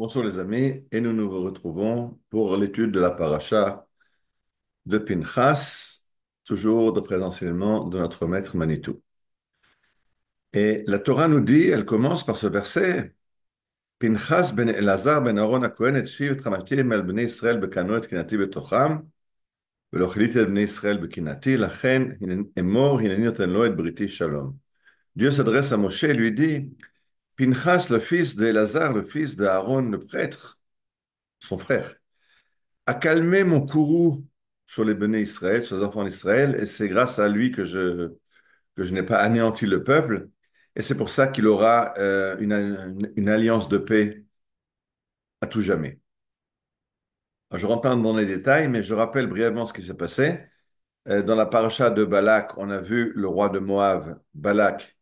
Bonjour les amis, et nous nous retrouvons pour l'étude de la paracha de Pinchas, toujours d'après l'enseignement de notre maître Manitou. Et la Torah nous dit, elle commence par ce verset, Pinchas ben Elazar ben Aaron HaKohen et Shiv Tramashtim el bnei Israël bekano et kinati betocham, ולא כליתי את בני ישראל בקנאתי, לכן אמור, הנני נותן לו את בריתי שלום. Dieu s'adresse à Moshe et lui dit, Pinchas, le fils d'Elazar, le fils d'Aaron, le prêtre, son frère, a calmé mon courroux sur les béné Israël, sur les enfants d'Israël, et c'est grâce à lui que je n'ai pas anéanti le peuple, et c'est pour ça qu'il aura une alliance de paix à tout jamais. Alors, je rentre pas dans les détails, mais je rappelle brièvement ce qui s'est passé. Dans la paracha de Balak, on a vu le roi de Moab, Balak,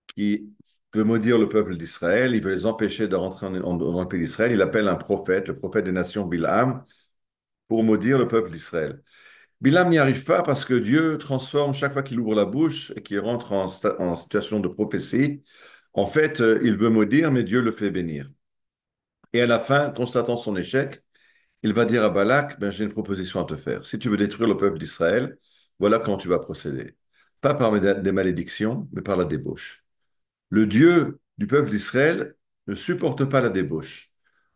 qui veut maudire le peuple d'Israël, il veut les empêcher de rentrer dans le pays d'Israël, il appelle un prophète, le prophète des nations Bilham, pour maudire le peuple d'Israël. Bilam n'y arrive pas parce que Dieu transforme chaque fois qu'il ouvre la bouche et qu'il rentre en situation de prophétie. En fait, il veut maudire, mais Dieu le fait bénir. Et à la fin, constatant son échec, il va dire à Balak, ben, j'ai une proposition à te faire. Si tu veux détruire le peuple d'Israël, voilà comment tu vas procéder. Pas par des malédictions, mais par la débauche. Le Dieu du peuple d'Israël ne supporte pas la débauche.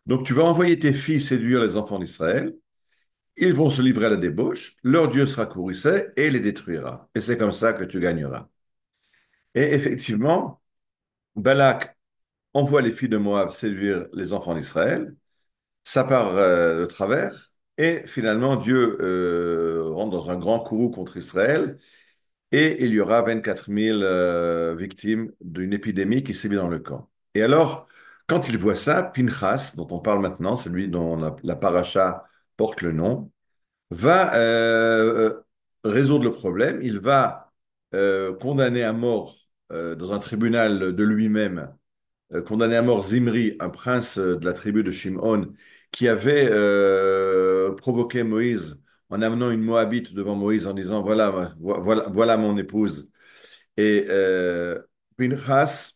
Donc tu vas envoyer tes filles séduire les enfants d'Israël. Ils vont se livrer à la débauche, leur Dieu sera courroucé et les détruira. Et c'est comme ça que tu gagneras. Et effectivement, Balak envoie les filles de Moab séduire les enfants d'Israël, ça part de travers, et finalement Dieu rentre dans un grand courroux contre Israël, et il y aura 24 000 victimes d'une épidémie qui sévit dans le camp. Et alors, quand il voit ça, Pinchas, dont on parle maintenant, celui dont la paracha porte le nom, va résoudre le problème. Il va condamner à mort dans un tribunal de lui-même, condamner à mort Zimri, un prince de la tribu de Shimon, qui avait provoqué Moïse en amenant une Moabite devant Moïse en disant, voilà mon épouse. Et Pinchas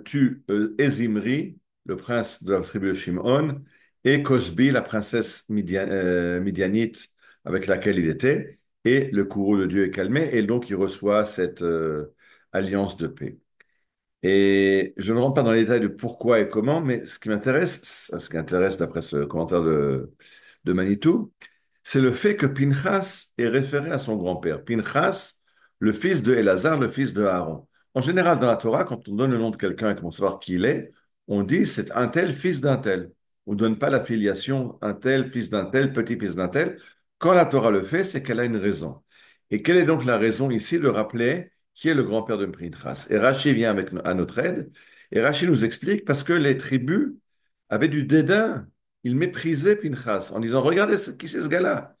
tue Ezimri, le prince de la tribu de Shimon, et Cosbi, la princesse midianite avec laquelle il était, et le courroux de Dieu est calmé, et donc il reçoit cette alliance de paix. Et je ne rentre pas dans les détails de pourquoi et comment, mais ce qui intéresse d'après ce commentaire de Manitou, c'est le fait que Pinchas est référé à son grand-père. Pinchas, le fils de Elazar, le fils de Aaron. En général, dans la Torah, quand on donne le nom de quelqu'un et qu'on veut savoir qui il est, on dit c'est un tel, fils d'un tel. On ne donne pas la filiation un tel, fils d'un tel, petit-fils d'un tel. Quand la Torah le fait, c'est qu'elle a une raison. Et quelle est donc la raison ici de rappeler qui est le grand-père de Pinchas? Et Rachi vient à notre aide, et Rachi nous explique parce que les tribus avaient du dédain. Ils méprisaient Pinchas en disant, regardez qui c'est ce gars-là.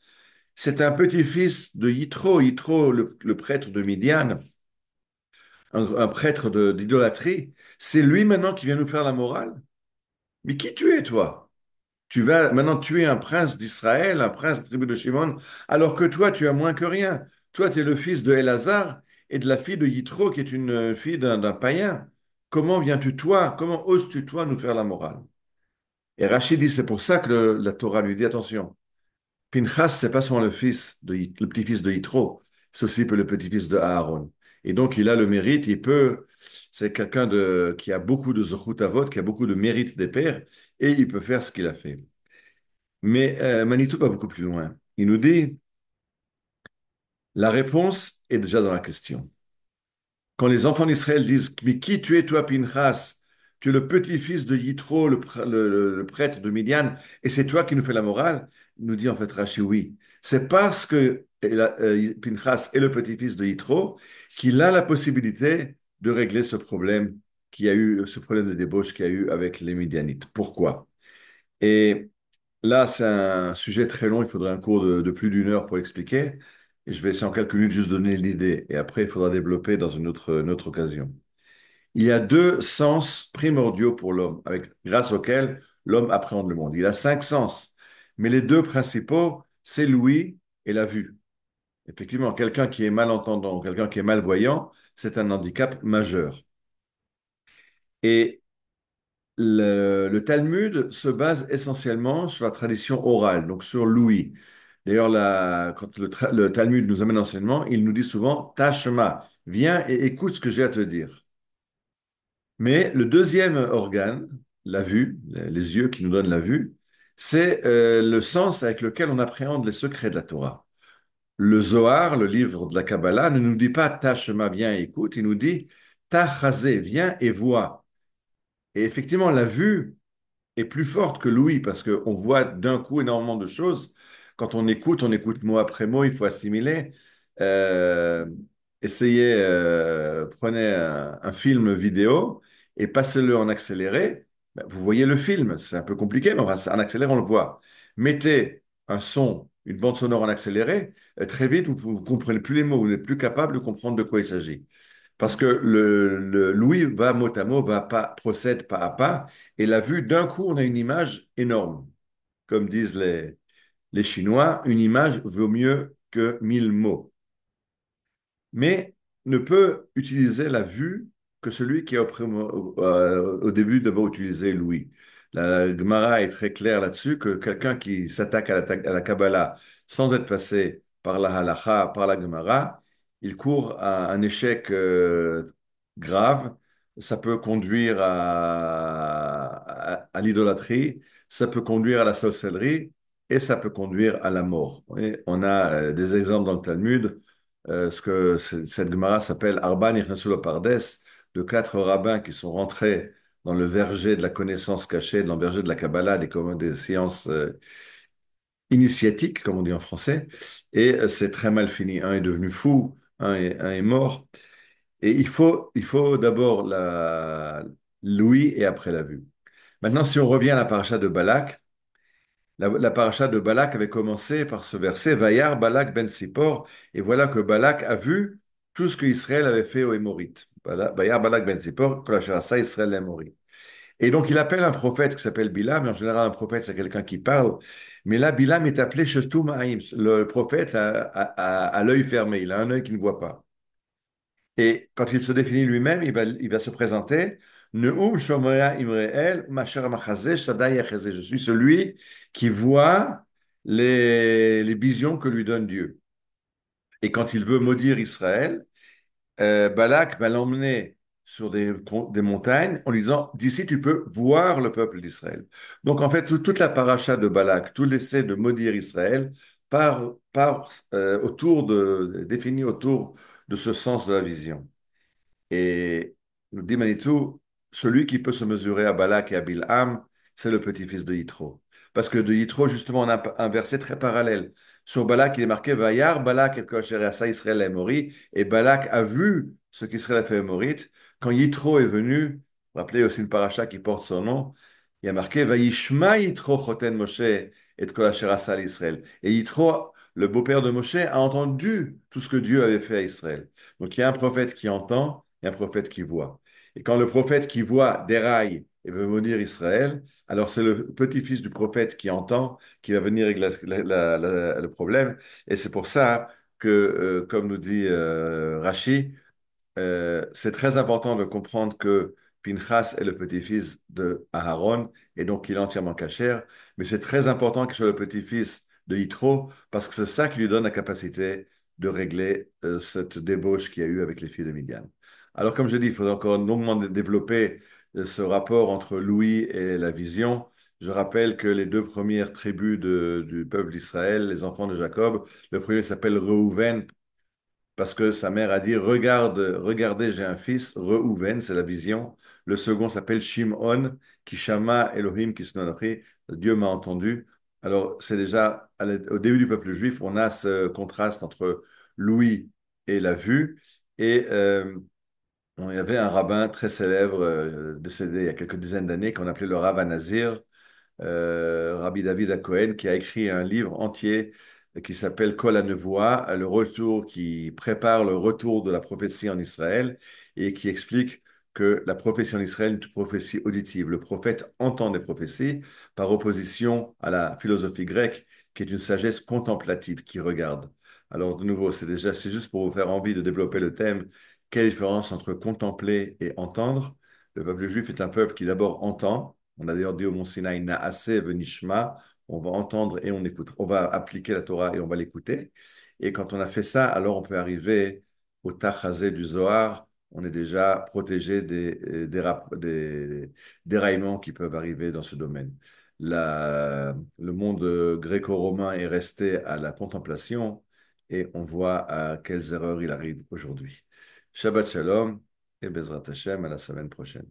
C'est un petit-fils de Yitro, Yitro, le prêtre de Midian, un prêtre d'idolâtrie. C'est lui maintenant qui vient nous faire la morale. Mais qui tu es, toi? Tu vas maintenant tuer un prince d'Israël, un prince de la tribu de Shimon, alors que toi, tu as moins que rien. Toi, tu es le fils de Elazar et de la fille de Yitro, qui est une fille d'un païen. Comment viens-tu, toi, comment oses-tu, toi, nous faire la morale? Et Rachid dit, c'est pour ça que la Torah lui dit, attention, Pinchas, c'est pas seulement le petit-fils de Yitro, c'est aussi le petit-fils de Aaron. Et donc, il a le mérite, c'est quelqu'un qui a beaucoup de zochut avot, qui a beaucoup de mérite des pères, et il peut faire ce qu'il a fait. Mais Manitou va beaucoup plus loin. Il nous dit, la réponse est déjà dans la question. Quand les enfants d'Israël disent, mais qui tu es toi, Pinchas? Tu es le petit-fils de Yitro, le prêtre de Midian, et c'est toi qui nous fais la morale? Il nous dit en fait Rashi, oui. C'est parce que Pinchas est le petit-fils de Yitro qu'il a la possibilité de régler ce problème ce problème de débauche qu'il y a eu avec les Midianites. Pourquoi? Et là, c'est un sujet très long, il faudrait un cours de plus d'une heure pour expliquer. Et je vais essayer en quelques minutes juste donner l'idée. Et après, il faudra développer dans une autre occasion. Il y a deux sens primordiaux pour l'homme, grâce auxquels l'homme appréhende le monde. Il a cinq sens. Mais les deux principaux, c'est l'ouïe et la vue. Effectivement, quelqu'un qui est malentendant, quelqu'un qui est malvoyant, c'est un handicap majeur. Et le Talmud se base essentiellement sur la tradition orale, donc sur l'ouïe. D'ailleurs, quand le Talmud nous amène l'enseignement, il nous dit souvent Tashma, viens et écoute ce que j'ai à te dire. Mais le deuxième organe, la vue, les yeux qui nous donnent la vue, c'est le sens avec lequel on appréhende les secrets de la Torah. Le Zohar, le livre de la Kabbalah, ne nous dit pas Tashma, viens et écoute, il nous dit Tachazé, viens et vois. Et effectivement, la vue est plus forte que l'ouïe parce qu'on voit d'un coup énormément de choses. Quand on écoute mot après mot, il faut assimiler. Euh, prenez un film vidéo et passez-le en accéléré. Ben, vous voyez le film, c'est un peu compliqué, mais enfin, en accéléré, on le voit. Mettez un son, une bande sonore en accéléré, très vite, vous ne comprenez plus les mots, vous n'êtes plus capable de comprendre de quoi il s'agit. Parce que l'ouïe va mot à mot, va pas, procède pas à pas, et la vue, d'un coup, on a une image énorme. Comme disent les Chinois, une image vaut mieux que 1000 mots. Mais ne peut utiliser la vue que celui qui a au début d'abord utilisé l'ouïe. La Gemara est très claire là-dessus que quelqu'un qui s'attaque à la Kabbalah sans être passé par la Halacha, par la Gemara, il court à un échec grave. Ça peut conduire à l'idolâtrie, ça peut conduire à la sorcellerie et ça peut conduire à la mort. Et on a des exemples dans le Talmud cette Gemara s'appelle Arba Nichnasu lo Pardes, de quatre rabbins qui sont rentrés dans le verger de la connaissance cachée, dans le verger de la Kabbalah, des sciences initiatiques, comme on dit en français, et c'est très mal fini. Un est devenu fou, un est mort. Et il faut d'abord l'ouïe et après la vue. Maintenant, si on revient à la paracha de Balak, la paracha de Balak avait commencé par ce verset, Vayar Balak ben Sippor, et voilà que Balak a vu tout ce que Israël avait fait aux Émorites. Vayar Balak ben Sippor, Kol asher asa Israël l'Émorite. Et donc il appelle un prophète qui s'appelle Bilam, et en général un prophète c'est quelqu'un qui parle, mais là Bilam est appelé Shetum Ha'im, le prophète a l'œil fermé, il a un œil qui ne voit pas. Et quand il se définit lui-même, il va se présenter. Neum Shomaya Imreel, Masher Machazeh, Shaddai Yachazeh. Je suis celui qui voit les visions que lui donne Dieu. Et quand il veut maudire Israël, Balak va l'emmener sur des montagnes en lui disant, d'ici tu peux voir le peuple d'Israël. Donc en fait, toute la paracha de Balak, tout l'essai de maudire Israël, part défini autour de ce sens de la vision. Et nous dit Manitou, celui qui peut se mesurer à Balak et à Bilham, c'est le petit-fils de Yitro. Parce que de Yitro, justement, on a un verset très parallèle. Sur Balak, il est marqué Vayar, Balak et Kosher Asa Israël Émori. Et Balak a vu ce qu'Israël a fait Émorite. Quand Yitro est venu, vous vous rappelez aussi une paracha qui porte son nom, il y a marqué Vayishma Yitro Choten Moshe et Kosher Asa Israël. Et Yitro, le beau-père de Moshe, a entendu tout ce que Dieu avait fait à Israël. Donc il y a un prophète qui entend et un prophète qui voit. Et quand le prophète qui voit déraille et veut maudire Israël, alors c'est le petit-fils du prophète qui entend qui va venir régler le problème. Et c'est pour ça que, comme nous dit Rashi, c'est très important de comprendre que Pinchas est le petit-fils de Aaron et donc il est entièrement cachère, mais c'est très important qu'il soit le petit-fils de Yitro parce que c'est ça qui lui donne la capacité de régler cette débauche qu'il y a eu avec les filles de Midian. Alors comme je dis, il faudrait encore longuement développer ce rapport entre l'ouïe et la vision. Je rappelle que les deux premières tribus du peuple d'Israël, les enfants de Jacob, le premier s'appelle Reuven, parce que sa mère a dit, regarde, regardez, j'ai un fils, Reuven, c'est la vision. Le second s'appelle Shimon, Kishama Elohim Kisnonochi, Dieu m'a entendu. Alors, c'est déjà au début du peuple juif, on a ce contraste entre l'ouïe et la vue. Et il y avait un rabbin très célèbre, décédé il y a quelques dizaines d'années, qu'on appelait le Rav Nazir, Rabbi David Cohen, qui a écrit un livre entier qui s'appelle Kol HaNevoah, le retour, qui prépare le retour de la prophétie en Israël et qui explique que la prophétie en Israël est une prophétie auditive. Le prophète entend des prophéties par opposition à la philosophie grecque, qui est une sagesse contemplative, qui regarde. Alors, de nouveau, c'est juste pour vous faire envie de développer le thème. Quelle différence entre contempler et entendre? Le peuple juif est un peuple qui d'abord entend. On a d'ailleurs dit au Mont Sinaï, Naase venishma, on va entendre et on écoute. On va appliquer la Torah et on va l'écouter. Et quand on a fait ça, alors on peut arriver au Tachazé du Zohar. On est déjà protégé des déraillements qui peuvent arriver dans ce domaine. Le monde gréco-romain est resté à la contemplation et on voit à quelles erreurs il arrive aujourd'hui. Shabbat Shalom et Bezrat Hashem à la semaine prochaine.